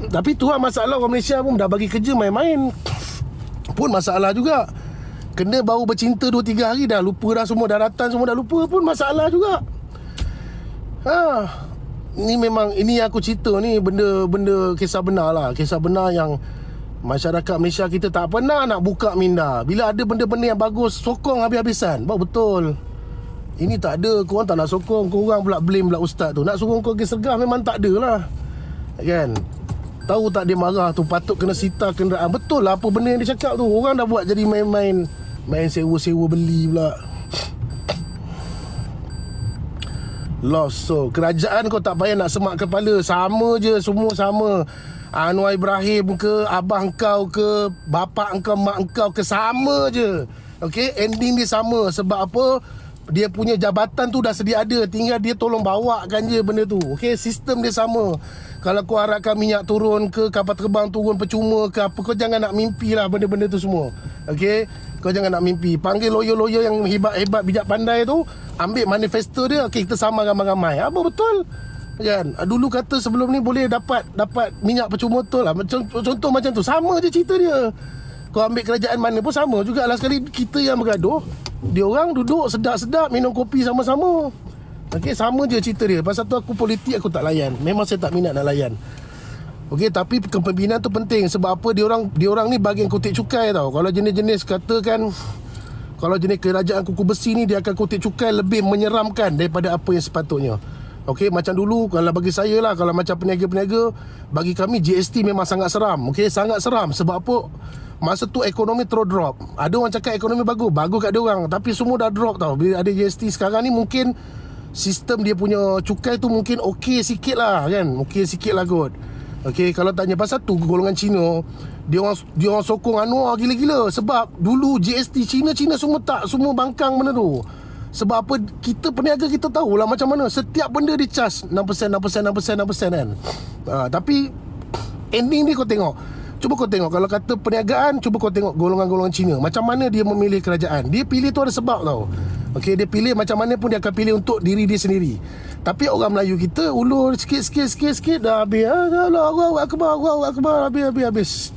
Tapi tu lah masalah, orang Malaysia pun dah bagi kerja main-main pun masalah juga. Kena baru bercinta 2-3 hari dah lupa dah semua, daratan semua dah lupa pun masalah juga. Ni memang, ini yang aku cerita ni benda kisah benar lah. Kisah benar yang masyarakat Malaysia kita tak pernah nak buka minda. Bila ada benda-benda yang bagus, sokong habis-habisan. Betul. Ini tak ada, korang tak nak sokong, korang pula blame pula ustaz tu. Nak suruh kau pergi sergah memang tak ada lah. Kan? Tahu tak dia marah tu, patut kena sita kenderaan. Betul lah apa benda yang dia cakap tu. Orang dah buat jadi main sewa-sewa beli pula. Lost soul. Kerajaan kau tak payah nak semak kepala. Sama je, semua sama. Anwar Ibrahim ke, abang kau ke, bapak kau, mak kau ke, sama je. Okay, ending dia sama. Sebab apa? Dia punya jabatan tu dah sedia ada, tinggal dia tolong bawakan je benda tu. Okay, sistem dia sama. Kalau kau harapkan minyak turun ke, kapal terbang turun percuma ke apa, kau jangan nak mimpi lah benda-benda tu semua. Okay, kau jangan nak mimpi. Panggil lawyer-lawyer yang hebat-hebat, bijak pandai tu, ambil manifesto dia. Okay, kita sama ramai-ramai. Apa betul? Kan? Dulu kata sebelum ni boleh dapat minyak percuma, betul lah. Contoh macam tu. Sama je cerita dia. Kau ambil kerajaan mana pun sama jugalah. Sekali kita yang bergaduh, dia orang duduk sedap-sedap minum kopi sama-sama. Okay, sama je cerita dia. Pasal tu aku politik aku tak layan. Memang saya tak minat nak layan. Okay, tapi kepimpinan tu penting. Sebab apa, dia orang ni bagian kutip cukai tau. Kalau jenis-jenis katakan, kalau jenis kerajaan kuku besi ni, dia akan kutip cukai lebih menyeramkan daripada apa yang sepatutnya. Okey, macam dulu kalau bagi saya lah, kalau macam peniaga-peniaga, bagi kami GST memang sangat seram. Okey, sangat seram. Sebab apa? Masa tu ekonomi terus drop. Ada orang cakap ekonomi bagus kat dia orang, tapi semua dah drop tau. Bila ada GST sekarang ni, mungkin sistem dia punya cukai tu mungkin okey sikit lah kan. Okey sikit lah kot. Okey, kalau tanya pasal tu, golongan Cina, dia orang sokong Anwar gila-gila. Sebab dulu GST Cina semua bangkang benda tu. Sebab apa? Kita peniaga kita tahulah macam mana setiap benda di charge 6% kan. Tapi ending ni kau tengok. Cuba kau tengok, kalau kata perniagaan, cuba kau tengok golongan-golongan Cina, macam mana dia memilih kerajaan. Dia pilih tu ada sebab tau. Okey, dia pilih macam mana pun dia akan pilih untuk diri dia sendiri. Tapi orang Melayu kita ulur sikit dah habis. Allahu akbar, habis.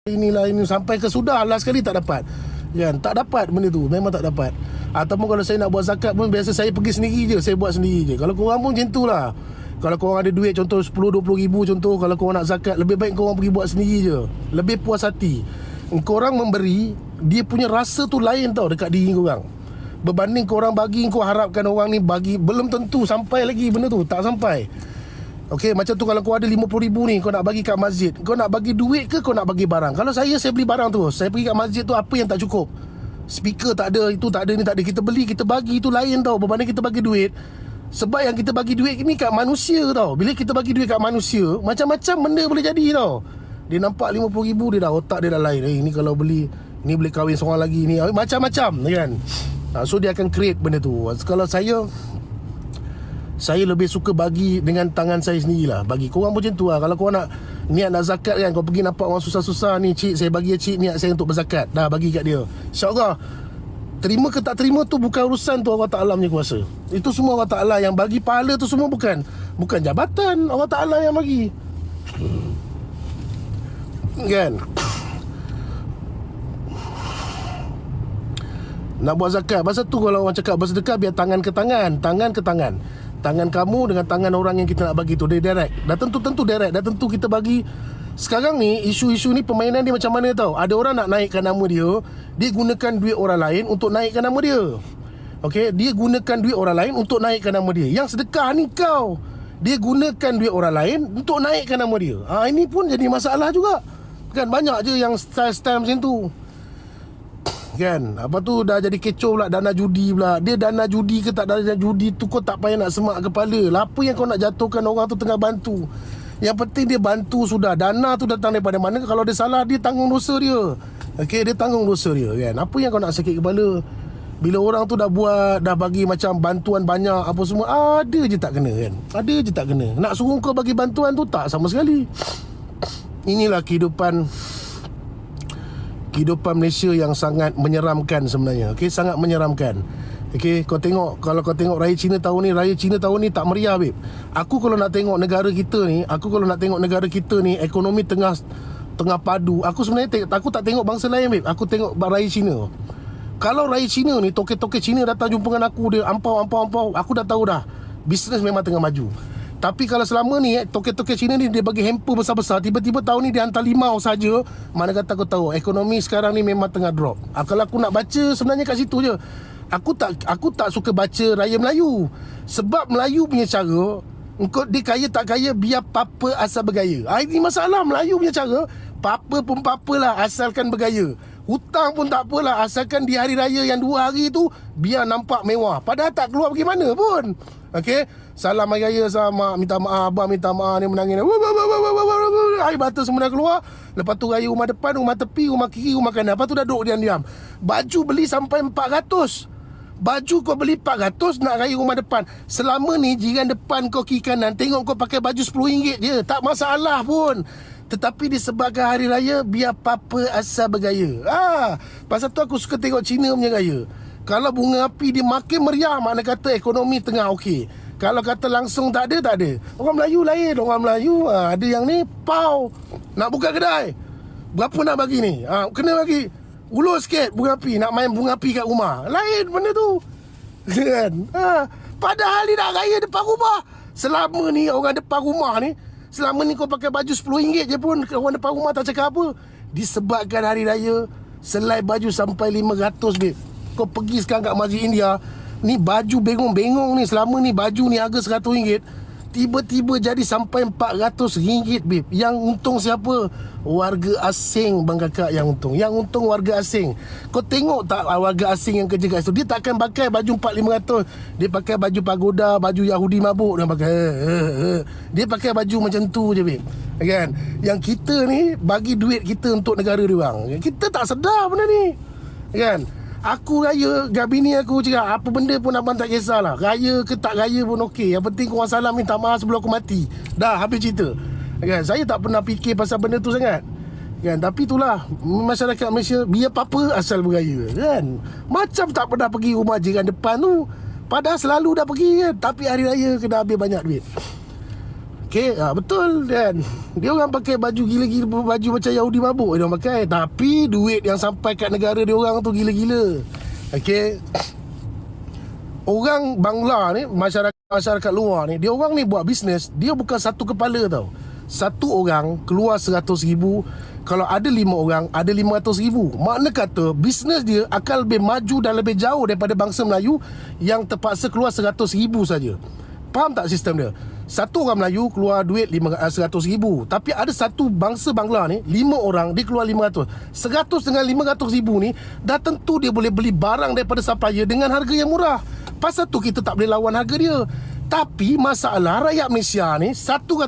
Ini sampai ke sudah last sekali tak dapat. Kan? Tak dapat benda tu, memang tak dapat. Ataupun kalau saya nak buat zakat pun biasa saya pergi sendiri je, saya buat sendiri je. Kalau korang pun macam tu lah. Kalau korang ada duit contoh 10-20 ribu contoh, kalau korang nak zakat, lebih baik korang pergi buat sendiri je. Lebih puas hati. Korang memberi, dia punya rasa tu lain tau dekat diri korang. Berbanding korang bagi, kau harapkan orang ni bagi, belum tentu sampai lagi benda tu, tak sampai. Okey, macam tu kalau kau ada 50 ribu ni, kau nak bagi kat masjid, kau nak bagi duit ke kau nak bagi barang? Kalau saya beli barang tu. Saya pergi kat masjid tu, apa yang tak cukup? Speaker tak ada, itu tak ada, ni tak ada. Kita beli, kita bagi, itu lain tau berbanding kita bagi duit. Sebab yang kita bagi duit ni kat manusia tau. Bila kita bagi duit kat manusia, macam-macam benda boleh jadi tau. Dia nampak 50 ribu, dia dah otak dia dah lain. Ni kalau beli, ni boleh kahwin seorang lagi ni, macam-macam kan. So dia akan create benda tu. Kalau saya lebih suka bagi dengan tangan saya sendirilah. Bagi korang pun macam tu lah. Kalau korang nak niat nak zakat kan, kau pergi nampak orang susah-susah ni, cik saya bagi cik, niat saya untuk berzakat, dah bagi kat dia. InsyaAllah terima ke tak terima tu bukan urusan tu, Allah Ta'ala punya kuasa. Itu semua Allah Ta'ala yang bagi. Pahala tu semua bukan jabatan, Allah Ta'ala yang bagi. Kan? Nak buat zakat, pasal tu kalau orang cakap bersedekah, biar tangan ke tangan. Tangan kamu dengan tangan orang yang kita nak bagi tu, dia direct. Dah tentu direct. Dah tentu kita bagi. Sekarang ni isu-isu ni permainan dia macam mana tau. Ada orang nak naikkan nama dia, dia gunakan duit orang lain untuk naikkan nama dia. Okey, dia gunakan duit orang lain untuk naikkan nama dia. Yang sedekah ni kau, dia gunakan duit orang lain untuk naikkan nama dia. Ini pun jadi masalah juga. Kan banyak je yang style-style macam tu. Kan, apa tu dah jadi kecoh pula, dana judi pula. Dia dana judi ke tak dana judi tu, kau tak payah nak semak kepala. Apa yang kau nak jatuhkan orang tu tengah bantu? Yang penting dia bantu sudah. Dana tu datang daripada mana? Kalau dia salah, dia tanggung dosa dia. Okey, dia tanggung dosa dia kan. Apa yang kau nak sakit kepala? Bila orang tu dah buat, dah bagi macam bantuan banyak apa semua, ada je tak kena kan. Ada je tak kena. Nak suruh kau bagi bantuan tu tak sama sekali. Inilah kehidupan Malaysia yang sangat menyeramkan sebenarnya. Okey, sangat menyeramkan. Okey, kau tengok, kalau kau tengok Raya Cina tahun ni tak meriah, babe. Aku kalau nak tengok negara kita ni, ekonomi tengah tengah padu. Aku sebenarnya aku tak tengok bangsa lain, babe. Aku tengok raya Cina. Kalau raya Cina ni, toke-toke Cina datang jumpa dengan aku, dia ampau, aku dah tahu dah, bisnes memang tengah maju. Tapi kalau selama ni toke-toke Cina ni dia bagi hamper besar-besar, tiba-tiba tahun ni dia hantar limau saja, mana kata aku tahu ekonomi sekarang ni memang tengah drop. Kalau aku nak baca sebenarnya kat situ je. Aku tak suka baca raya Melayu. Sebab Melayu punya cara, engkau dia kaya tak kaya biar papa asal bergaya. Ini masalah Melayu punya cara. Papa pun papalah asalkan bergaya. Hutang pun tak apalah asalkan di hari raya yang 2 hari tu biar nampak mewah. Padahal tak keluar pergi mana pun. Okey, salam hari raya sama, minta maaf, abang minta maaf, ni menangis. Air bata semua dah keluar. Lepas tu raya rumah depan, rumah tepi, rumah kiri, rumah kanan. Lepas tu dah duduk diam-diam. Baju beli sampai 400. Baju kau beli 400 nak raya rumah depan. Selama ni jiran depan kau kiri kanan tengok kau pakai baju RM10 je, tak masalah pun. Tetapi disebabkan hari raya biar papa asal bergaya. Pasal tu aku suka tengok Cina punya raya. Kalau bunga api dia makin meriah, makna kata ekonomi tengah okey. Kalau kata langsung tak ada. Orang Melayu lain. Orang Melayu ada yang ni pau nak buka kedai. Berapa nak bagi ni? Kena bagi ulur sikit bunga api, nak main bunga api kat rumah. Lain benda tu. Kan? Padahal ni nak raya depan rumah. Selama ni orang depan rumah ni, selama ni kau pakai baju RM10 je pun orang depan rumah tak cakap apa. Disebabkan hari raya selai baju sampai 500, babe. Kau pergi sekarang kat Masjid India, ni baju bengong-bengong ni, selama ni baju ni harga RM100, tiba-tiba jadi sampai RM400, babe. Yang untung siapa? Warga asing, bang kakak, yang untung. Yang untung warga asing. Kau tengok tak warga asing yang kerja kat situ, dia takkan pakai baju 400-500. Dia pakai baju pagoda, baju Yahudi mabuk. Dia pakai dia pakai baju macam tu je, babe. Kan? Yang kita ni bagi duit kita untuk negara dia orang. Kita tak sedar benda ni. Kan? Aku raya, bini aku cakap apa benda pun abang tak kisahlah. Raya ke tak raya pun okey. Yang penting korang salam minta maaf sebelum aku mati. Dah habis cerita. Kan? Saya tak pernah fikir pasal benda tu sangat. Kan? Tapi itulah masyarakat Malaysia biar apa asal bergaya. Kan? Macam tak pernah pergi rumah jiran depan tu. Padahal selalu dah pergi kan. Tapi hari raya kena habis banyak duit. Okey, betul kan. Dia orang pakai baju gila-gila, baju macam Yahudi mabuk dia orang pakai. Tapi duit yang sampai kat negara dia orang tu gila-gila. Okey. Orang Bangla ni, masyarakat luar ni, dia orang ni buat bisnes, dia bukan satu kepala tau. Satu orang keluar 100,000. Kalau ada 5 orang, ada 500,000. Makna kata bisnes dia akan lebih maju dan lebih jauh daripada bangsa Melayu yang terpaksa keluar 100,000 saja. Faham tak sistem dia? Satu orang Melayu keluar duit 100,000. Tapi ada satu bangsa Bangla ni, 5 orang, dia keluar 500. 100 dengan 500,000 ni, dah tentu dia boleh beli barang daripada supplier dengan harga yang murah. Pasal tu kita tak boleh lawan harga dia. Tapi masalah rakyat Malaysia ni, 100,000,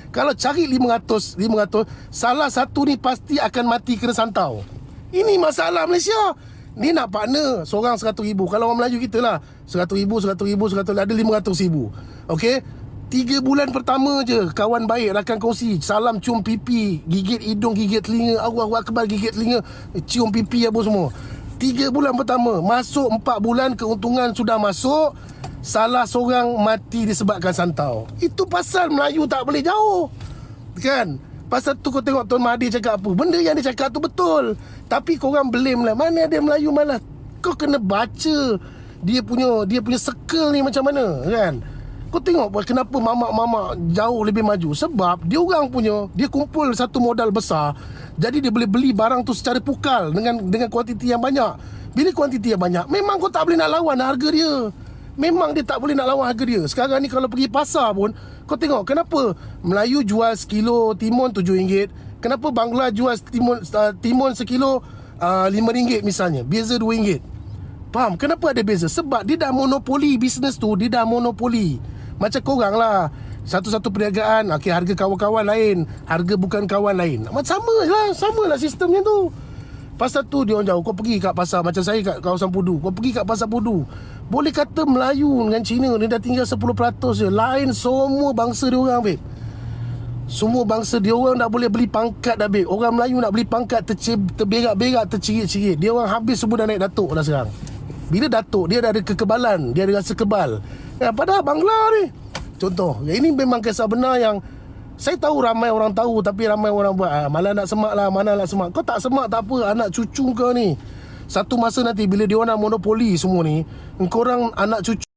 kalau cari 500, salah satu ni pasti akan mati kena santau. Ini masalah Malaysia. Ni nak partner seorang 100,000. Kalau orang Melayu kita lah 100,000, ada 500,000. Okey, 3 bulan pertama je kawan baik, rakan kongsi, salam cium pipi, gigit hidung, gigit telinga, Allahu Akbar, gigit telinga, cium pipi apa semua. 3 bulan pertama. Masuk 4 bulan, keuntungan sudah masuk, salah seorang mati disebabkan santau. Itu pasal Melayu tak boleh jauh. Kan? Pasal tu kau tengok Tuan Mahathir cakap apa, benda yang dia cakap tu betul. Tapi korang blame lah. Mana ada Melayu malah. Kau kena baca dia punya circle ni macam mana, kan? Kau tengok kenapa mamak-mamak jauh lebih maju. Sebab dia orang punya, dia kumpul satu modal besar. Jadi dia boleh beli barang tu secara pukal dengan kuantiti yang banyak. Bila kuantiti yang banyak, memang kau tak boleh nak lawan harga dia. Memang dia tak boleh nak lawan harga dia. Sekarang ni kalau pergi pasar pun, kau tengok kenapa Melayu jual sekilo timun RM7. Kenapa Bangla jual timun sekilo RM5 misalnya. Beza RM2. Faham? Kenapa ada beza? Sebab dia dah monopoli bisnes tu. Dia dah monopoli. Macam korang lah, satu-satu perniagaan, okey, harga kawan-kawan lain, harga bukan kawan lain. Sama lah sistemnya tu. Pasal tu dia orang jauh. Kau pergi kat pasar, macam saya kat kawasan Pudu, kau pergi kat pasar Pudu, boleh kata Melayu dengan Cina ni dah tinggal 10% je. Lain semua bangsa dia orang, babe. Semua bangsa dia orang dah boleh beli pangkat dah, babe. Orang Melayu nak beli pangkat terberak-berak, tercirit-cirit. Dia orang habis semua dah naik datuk dah sekarang. Bila datuk, dia dah ada kekebalan, dia ada rasa kebal. Padahal Bangla ni, contoh, ini memang kisah benar yang Saya tahu ramai orang tahu, tapi ramai orang buat malah nak semak lah, mana nak semak. Kau tak semak tak apa, anak cucu kau ni satu masa nanti bila dia orang nak monopoli semua ni, engkau orang anak cucu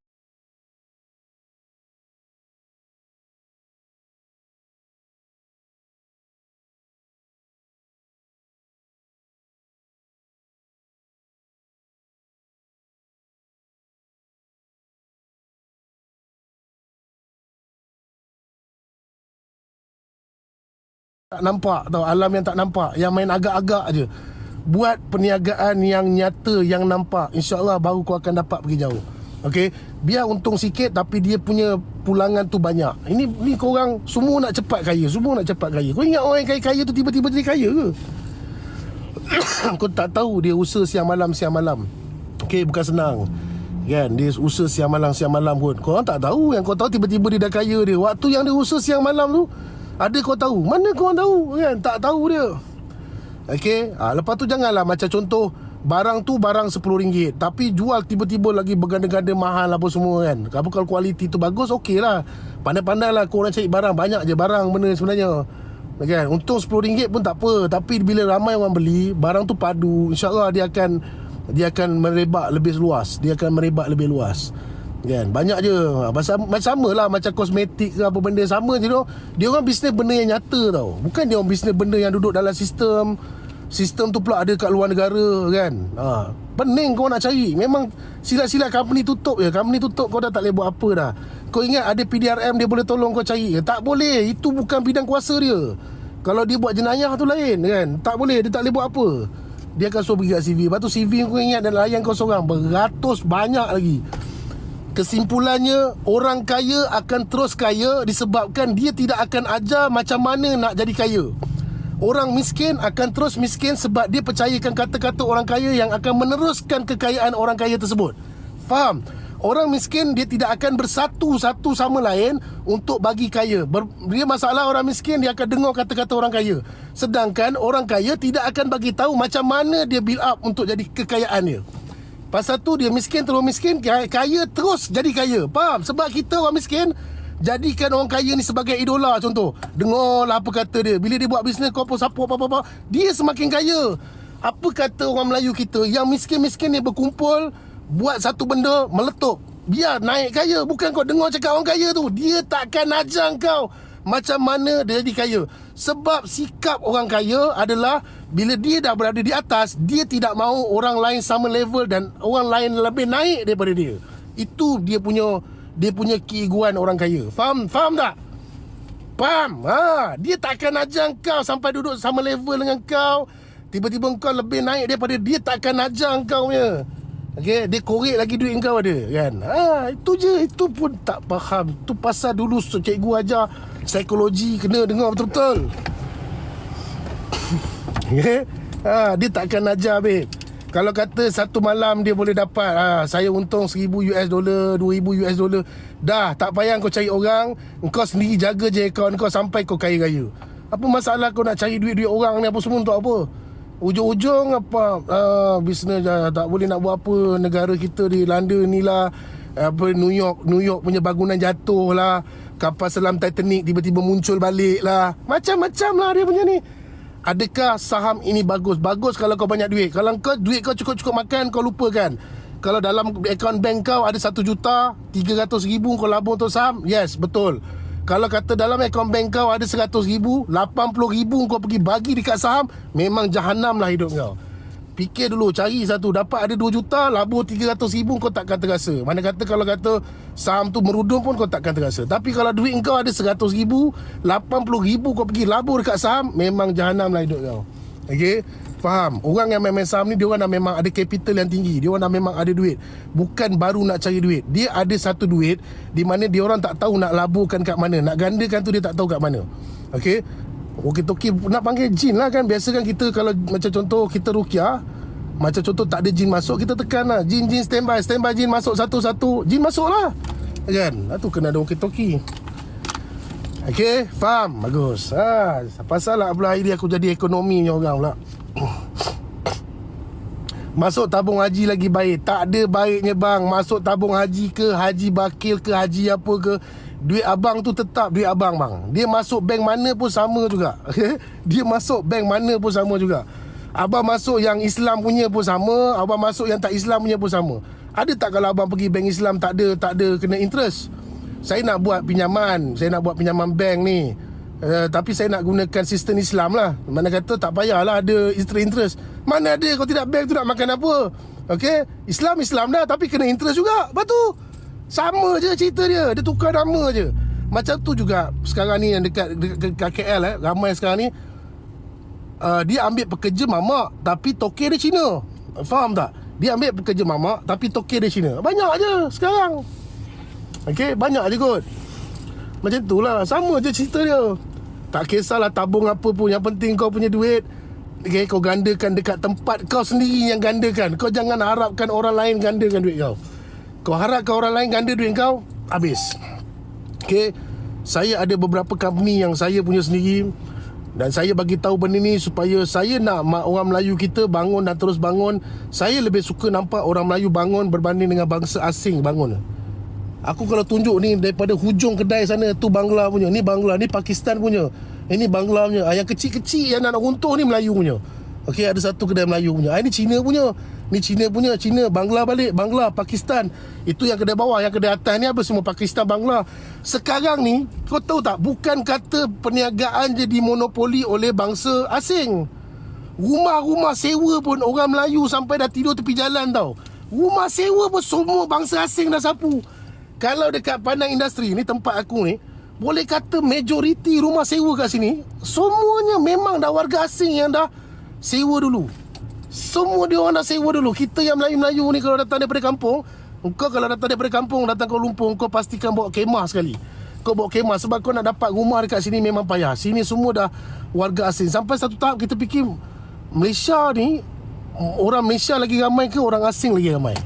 tak nampak tau, alam yang tak nampak, yang main agak-agak je. Buat perniagaan yang nyata, yang nampak, InsyaAllah baru kau akan dapat pergi jauh. Okey, biar untung sikit tapi dia punya pulangan tu banyak. Ini korang semua nak cepat kaya, semua nak cepat kaya. Kau ingat orang yang kaya-kaya tu tiba-tiba jadi kaya ke? Kau tak tahu dia usaha siang malam. Okey, bukan senang kan, dia usaha siang malam pun. Korang tak tahu, yang kau tahu tiba-tiba dia dah kaya dia. Waktu yang dia usaha siang malam tu, ada kau tahu? Mana kau tahu kan? Tak tahu dia. Okey, lepas tu janganlah macam contoh barang tu barang RM10, tapi jual tiba-tiba lagi berganda-ganda mahal apa semua kan. Kalau kualiti tu bagus, okey lah. Pandai-pandai lah korang cari barang. Banyak je barang benda sebenarnya kan. Untung RM10 pun tak apa, tapi bila ramai orang beli, barang tu padu, InsyaAllah dia akan merebak lebih luas. Dia akan merebak lebih luas kan. Banyak je macam sama lah, macam kosmetik ke apa benda, sama je tu. Dia orang bisnes benda yang nyata tau. Bukan dia orang bisnes benda yang duduk dalam sistem tu pula ada kat luar negara kan. Pening kau nak cari. Memang silat-silat company tutup je. Company tutup kau dah tak boleh buat apa dah. Kau ingat ada PDRM dia boleh tolong kau cari ke? Tak boleh. Itu bukan bidang kuasa dia. Kalau dia buat jenayah tu lain kan. Tak boleh. Dia tak boleh buat apa. Dia akan suruh pergi kat CV. Lepas tu CV kau ingat dan layan kau seorang beratus banyak lagi. Kesimpulannya, orang kaya akan terus kaya disebabkan dia tidak akan ajar macam mana nak jadi kaya. Orang miskin akan terus miskin sebab dia percayakan kata-kata orang kaya yang akan meneruskan kekayaan orang kaya tersebut. Faham? Orang miskin dia tidak akan bersatu satu sama lain untuk bagi kaya. Dia masalah orang miskin, dia akan dengar kata-kata orang kaya. Sedangkan orang kaya tidak akan bagi tahu macam mana dia build up untuk jadi kekayaan dia. Pasal tu dia miskin terus miskin, kaya terus jadi kaya. Faham? Sebab kita orang miskin jadikan orang kaya ni sebagai idola. Contoh, dengarlah apa kata dia. Bila dia buat bisnes kau apa-apa, dia semakin kaya. Apa kata orang Melayu kita, yang miskin-miskin ni berkumpul buat satu benda, meletup, biar naik kaya. Bukan kau dengar cakap orang kaya tu, dia takkan ajar kau macam mana dia jadi kaya. Sebab sikap orang kaya adalah bila dia dah berada di atas, dia tidak mahu orang lain sama level dan orang lain lebih naik daripada dia. Itu dia punya keegoan orang kaya. Faham tak? Faham? Dia takkan ajar kau sampai duduk sama level dengan kau. Tiba-tiba kau lebih naik daripada dia, takkan ajar kau punya. Okey, dia korek lagi duit kau ada kan. Itu je. Itu pun tak faham. Itu pasal dulu cikgu ajar psikologi, kena dengar betul-betul. Okay? Dia takkan ajar babe. Kalau kata satu malam dia boleh dapat saya untung $1,000, $2,000, dah tak payah kau cari orang. Kau sendiri jaga je akaun kau sampai kau kaya-kaya. Apa masalah kau nak cari duit-duit orang ni apa semua untuk apa? Ujung-ujung bisnes tak boleh nak buat apa. Negara kita di London ni lah, New York punya bangunan jatuh lah, kapal selam Titanic tiba-tiba muncul balik lah. Macam-macam lah dia punya ni. Adakah saham ini bagus? Bagus kalau kau banyak duit. Kalau duit kau cukup-cukup makan, kau lupakan. Kalau dalam akaun bank kau ada 1 juta 300 ribu kau labur untuk saham, yes, betul. Kalau kata dalam akaun bank kau ada 100 ribu, 80 ribu kau pergi bagi dekat saham, memang jahanam lah hidup kau. Fikir dulu, cari satu, dapat ada 2 juta, labur 300 ribu kau takkan terasa. Mana kata kalau kata saham tu merudum pun kau takkan terasa. Tapi kalau duit kau ada 100 ribu, 80 ribu kau pergi labur dekat saham, memang jahanam lah hidup kau. Okay? Faham? Orang yang main saham ni, dia orang dah memang ada capital yang tinggi. Dia orang dah memang ada duit. Bukan baru nak cari duit. Dia ada satu duit di mana dia orang tak tahu nak laburkan kat mana. Nak gandakan tu dia tak tahu kat mana. Okay? Okey-toki nak panggil jin lah kan. Biasa kan kita kalau macam contoh kita ruqyah, macam contoh tak ada jin masuk, kita tekan lah, jin standby jin masuk satu-satu, jin masuk lah kan. Tu kena ada okey-toki. Okay, faham? Bagus. Pasal lah pula hari ni aku jadi ekonomi punya orang pula. Masuk tabung haji lagi baik. Tak ada baiknya bang. Masuk tabung haji ke, haji bakil ke, haji apa ke, duit abang tu tetap duit abang bang. Dia masuk bank mana pun sama juga. Dia masuk bank mana pun sama juga. Abang masuk yang Islam punya pun sama, abang masuk yang tak Islam punya pun sama. Ada tak kalau abang pergi bank Islam tak ada kena interest? Saya nak buat pinjaman bank ni. Tapi saya nak gunakan sistem Islam lah. Mana kata tak payahlah ada interest. Mana ada, kalau tidak bank tu nak makan apa? Okey, Islam dah tapi kena interest juga. Lepas tu sama je cerita dia. Dia tukar nama je. Macam tu juga sekarang ni yang dekat KL ramai sekarang ni. Dia ambil pekerja mamak tapi toke dia Cina. Faham tak? Dia ambil pekerja mamak tapi toke dia Cina. Banyak je sekarang. Okey, banyak je kot. Macam tu lah, sama je cerita dia. Tak kisahlah tabung apa pun, yang penting kau punya duit. Okay, kau gandakan dekat tempat kau sendiri yang gandakan. Kau jangan harapkan orang lain gandakan duit kau. Kau harapkan orang lain ganda duit kau, habis. Okay, saya ada beberapa company yang saya punya sendiri. Dan saya bagi tahu benda ni supaya saya nak orang Melayu kita bangun dan terus bangun. Saya lebih suka nampak orang Melayu bangun berbanding dengan bangsa asing bangun. Aku kalau tunjuk ni daripada hujung kedai sana, tu Bangla punya, ni Bangla, ni Pakistan punya, ini Bangla punya. Yang kecil-kecil yang nak runtuh ni Melayu punya. Okey, ada satu kedai Melayu punya. Ini Cina punya. Ni Cina punya, Cina, Bangla balik, Bangla, Pakistan. Itu yang kedai bawah, yang kedai atas ni apa semua Pakistan, Bangla. Sekarang ni, kau tahu tak, bukan kata perniagaan je dimonopoli oleh bangsa asing. Rumah-rumah sewa pun orang Melayu sampai dah tidur tepi jalan tau. Rumah sewa pun semua bangsa asing dah sapu. Kalau dekat Padang Industri ni, tempat aku ni, boleh kata majoriti rumah sewa kat sini semuanya memang dah warga asing yang dah sewa dulu. Semua dia orang dah sewa dulu. Kita yang Melayu-Melayu ni kalau datang daripada kampung, kau kalau datang daripada kampung, datang Kuala Lumpur, kau pastikan bawa kemah sekali. Kau bawa kemah sebab kau nak dapat rumah dekat sini memang payah. Sini semua dah warga asing. Sampai satu tahap kita fikir, Malaysia ni, orang Malaysia lagi ramai ke orang asing lagi ramai?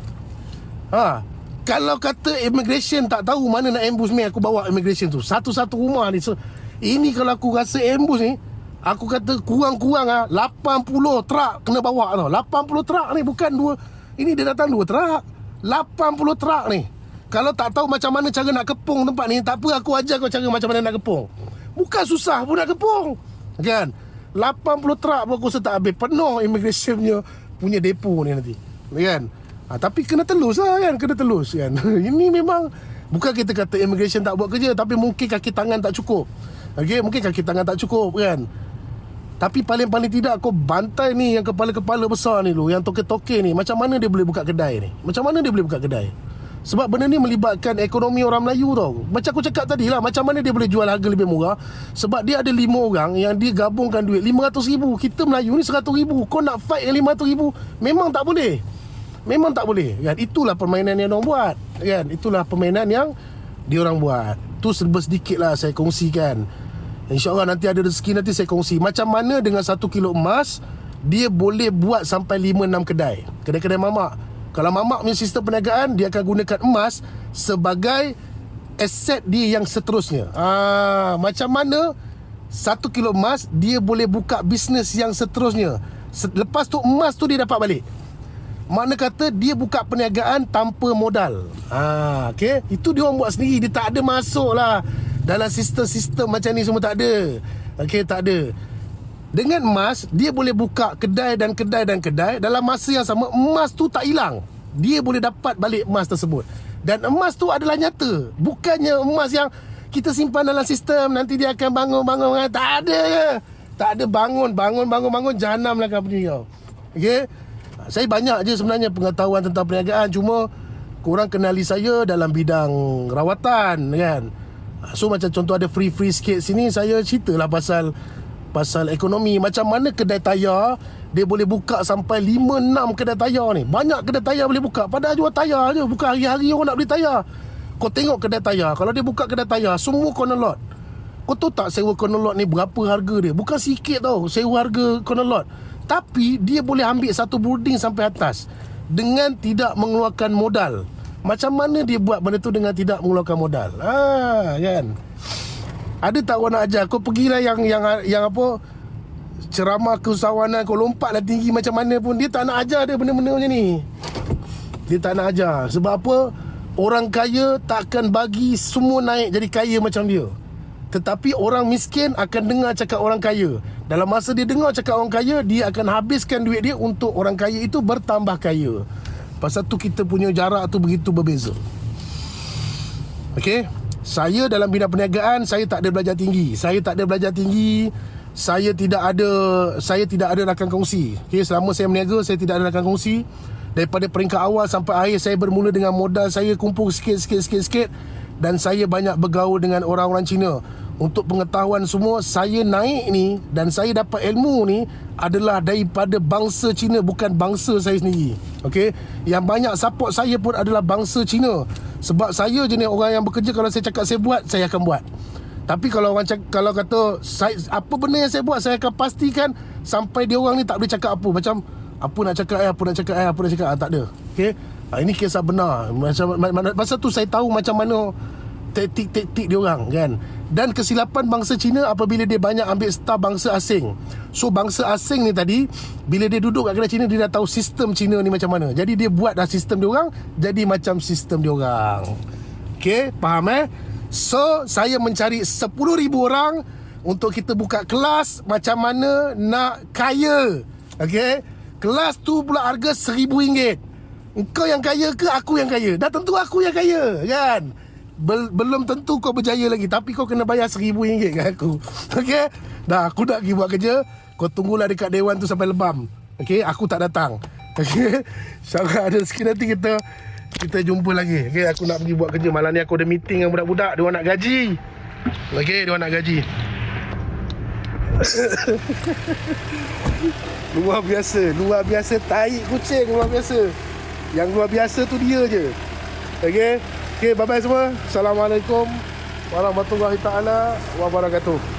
Kalau kata immigration tak tahu mana nak ambush ni, aku bawa immigration tu satu-satu rumah ni. So, ini kalau aku rasa ambush ni, aku kata kurang-kurang 80 truk kena bawa tau. 80 truk ni, bukan dua. Ini dia datang 2 truk, 80 truk ni. Kalau tak tahu macam mana cara nak kepung tempat ni, tak apa, aku ajar kau cara macam mana nak kepung. Bukan susah pun nak kepung, kan? 80 truk pun aku rasa tak habis. Penuh immigration punya depo ni nanti, kan? Tapi kena telus lah kan, kena telus kan. Ini memang bukan kita kata immigration tak buat kerja, tapi mungkin kaki tangan tak cukup. Okay, mungkin kaki tangan tak cukup kan. Tapi paling-paling tidak kau bantai ni yang kepala-kepala besar ni lu, yang toke-toke ni, macam mana dia boleh buka kedai ni? Macam mana dia boleh buka kedai? Sebab benda ni melibatkan ekonomi orang Melayu tau. Macam aku cakap tadi lah, macam mana dia boleh jual harga lebih murah? Sebab dia ada 5 orang yang dia gabungkan duit RM500,000. Kita Melayu ni RM100,000. Kau nak fight yang RM500,000, memang tak boleh. Memang tak boleh kan. Itulah permainan yang diorang buat kan. Itulah permainan yang diorang buat. Tu serba sedikit lah saya kongsikan. InsyaAllah nanti ada rezeki, nanti saya kongsi macam mana dengan 1 kilo emas dia boleh buat sampai 5-6 kedai. Kedai-kedai mamak. Kalau mamak punya sistem perniagaan, dia akan gunakan emas sebagai aset dia yang seterusnya. Macam mana 1 kilo emas dia boleh buka bisnes yang seterusnya. Lepas tu emas tu dia dapat balik. Mana kata dia buka perniagaan tanpa modal. Okay? Itu dia orang buat sendiri. Dia tak ada masuk lah dalam sistem-sistem macam ni, semua tak ada. Okay, tak ada. Dengan emas, dia boleh buka kedai dan kedai dan kedai. Dalam masa yang sama, emas tu tak hilang. Dia boleh dapat balik emas tersebut. Dan emas tu adalah nyata. Bukannya emas yang kita simpan dalam sistem, nanti dia akan bangun. Tak ada je. Tak ada bangun. Jahanam lah company kau. Okay? Saya banyak je sebenarnya pengetahuan tentang perniagaan. Cuma korang kenali saya dalam bidang rawatan kan. So macam contoh ada free sikit sini, saya ceritalah pasal ekonomi. Macam mana kedai tayar dia boleh buka sampai 5-6 kedai tayar ni. Banyak kedai tayar boleh buka. Padahal jual tayar je. Bukan hari-hari orang nak beli tayar. Kau tengok kedai tayar, kalau dia buka kedai tayar, semua corner lot. Kau tahu tak sewa corner lot ni berapa harga dia? Bukan sikit tau sewa harga corner lot. Tapi dia boleh ambil satu building sampai atas dengan tidak mengeluarkan modal. Macam mana dia buat benda tu dengan tidak mengeluarkan modal? Kan? Ada tak orang nak ajar? Kau pergilah yang apa, ceramah keusahawanan, kau lompatlah tinggi macam mana pun, dia tak nak ajar dia benda-benda macam ni. Dia tak nak ajar. Sebab apa? orang kaya tak akan bagi semua naik jadi kaya macam dia. Tetapi orang miskin akan dengar cakap orang kaya. Dalam masa dia dengar cakap orang kaya, dia akan habiskan duit dia untuk orang kaya itu bertambah kaya. Pasal tu kita punya jarak tu begitu berbeza. Okey, saya dalam bidang perniagaan, saya tak ada belajar tinggi. Saya tidak ada rakan kongsi. Okey, selama saya berniaga, saya tidak ada rakan kongsi. Daripada peringkat awal sampai akhir, saya bermula dengan modal saya kumpul sikit. Dan saya banyak bergaul dengan orang-orang Cina. Untuk pengetahuan semua, saya naik ni dan saya dapat ilmu ni adalah daripada bangsa Cina, bukan bangsa saya sendiri. Okey, yang banyak support saya pun adalah bangsa Cina. Sebab saya jenis orang yang bekerja, kalau saya cakap saya buat, saya akan buat. Tapi kalau orang kalau kata apa benda yang saya buat, saya akan pastikan sampai dia orang ni tak boleh cakap apa. Macam apa nak cakap, tak ada. Okey, ini kisah benar. Masa tu saya tahu macam mana taktik dia orang kan. Dan kesilapan bangsa Cina apabila dia banyak ambil staf bangsa asing. So bangsa asing ni tadi, bila dia duduk kat kedai Cina, dia dah tahu sistem Cina ni macam mana. Jadi dia buat dah sistem dia orang jadi macam sistem dia orang. Okey, faham So saya mencari 10,000 orang untuk kita buka kelas macam mana nak kaya. Okey, kelas tu pula harga RM1,000. Engkau yang kaya ke aku yang kaya? Dah tentu aku yang kaya kan. Belum tentu kau berjaya lagi, tapi kau kena bayar RM1,000 kat aku. Okey, dah aku nak pergi buat kerja. Kau tunggulah dekat dewan tu sampai lebam. Okey, aku tak datang. Okey, insyaAllah ada rezeki nanti kita jumpa lagi. Okey, aku nak pergi buat kerja. Malam ni aku ada meeting dengan budak-budak. Dia orang nak gaji. Okey, dia orang nak gaji. Luar biasa tahi kucing, luar biasa. Yang luar biasa tu dia je. Okey, bye-bye semua. Assalamualaikum warahmatullahi taala wabarakatuh.